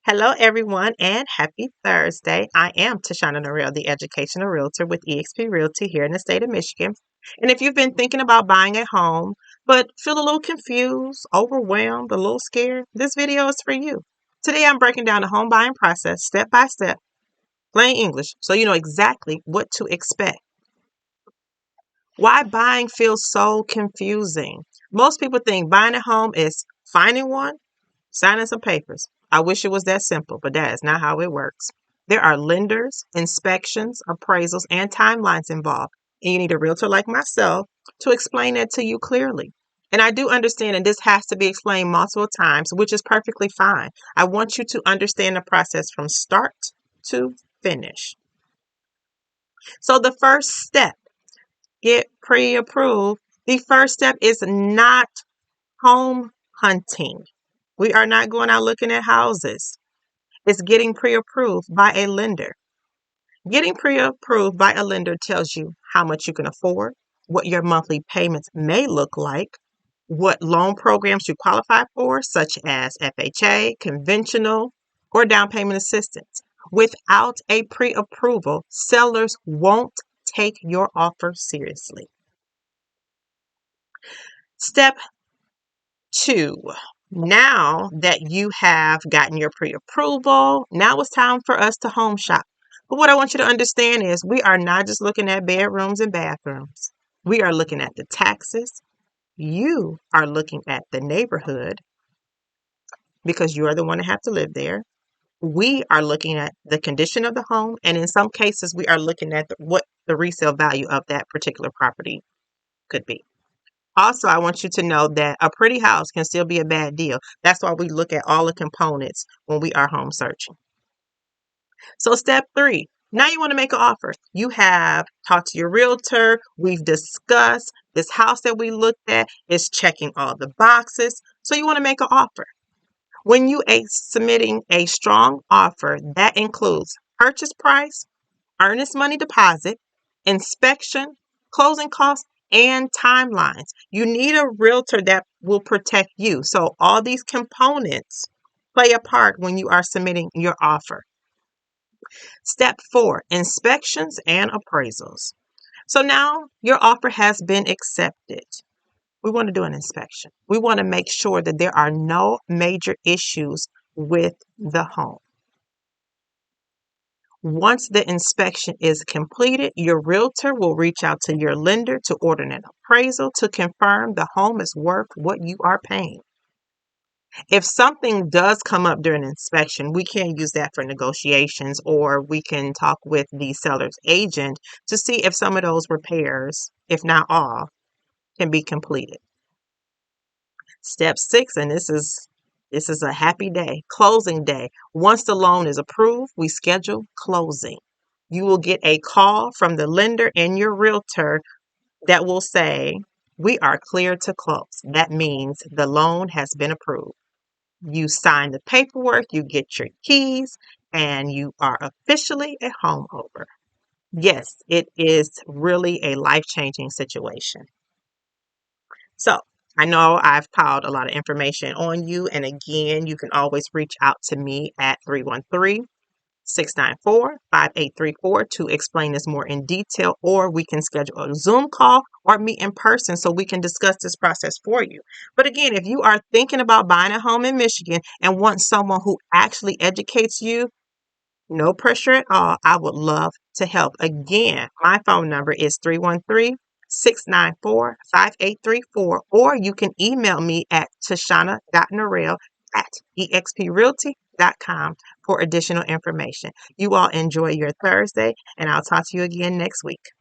Hello, everyone, and happy Thursday. I am Tashana Norrell, the educational realtor with eXp Realty here in the state of Michigan. And if you've been thinking about buying a home, but feel a little confused, overwhelmed, a little scared, this video is for you. Today, I'm breaking down the home buying process step by step, plain English, so you know exactly what to expect. Why buying feels so confusing? Most people think buying a home is finding one, signing some papers. I wish it was that simple, but that is not how it works. There are lenders, inspections, appraisals, and timelines involved. And you need a realtor like myself to explain that to you clearly. And I do understand, and this has to be explained multiple times, which is perfectly fine. I want you to understand the process from start to finish. So the first step, get pre-approved. The first step is not home hunting. We are not going out looking at houses. It's getting pre-approved by a lender. Getting pre-approved by a lender tells you how much you can afford, what your monthly payments may look like, what loan programs you qualify for, such as FHA, conventional, or down payment assistance. Without a pre-approval, sellers won't take your offer seriously. Step 2. Now that you have gotten your pre-approval, now it's time for us to home shop. But what I want you to understand is we are not just looking at bedrooms and bathrooms. We are looking at the taxes. You are looking at the neighborhood because you are the one that have to live there. We are looking at the condition of the home, and in some cases, we are looking at what the resale value of that particular property could be. Also, I want you to know that a pretty house can still be a bad deal. That's why we look at all the components when we are home searching. So step 3, now you want to make an offer. You have talked to your realtor. We've discussed this house that we looked at is checking all the boxes. So you want to make an offer. When you are submitting a strong offer, that includes purchase price, earnest money deposit, inspection, closing costs, and timelines. You need a realtor that will protect you. So all these components play a part when you are submitting your offer. Step 4, inspections and appraisals. So now your offer has been accepted. We want to do an inspection. We want to make sure that there are no major issues with the home. Once the inspection is completed, your realtor will reach out to your lender to order an appraisal to confirm the home is worth what you are paying. If something does come up during inspection, we can use that for negotiations, or we can talk with the seller's agent to see if some of those repairs, if not all, can be completed. Step 6, and this is a happy day, closing day. Once the loan is approved, we schedule closing. You will get a call from the lender and your realtor that will say, we are clear to close. That means the loan has been approved. You sign the paperwork, you get your keys, and you are officially a homeowner. Yes, it is really a life-changing situation. So I know I've piled a lot of information on you. And again, you can always reach out to me at 313-694-5834 to explain this more in detail, or we can schedule a Zoom call or meet in person so we can discuss this process for you. But again, if you are thinking about buying a home in Michigan and want someone who actually educates you, no pressure at all. I would love to help. Again, my phone number is 313-694-5834, or you can email me at tashana.norrell@exprealty.com for additional information. You all enjoy your Thursday, and I'll talk to you again next week.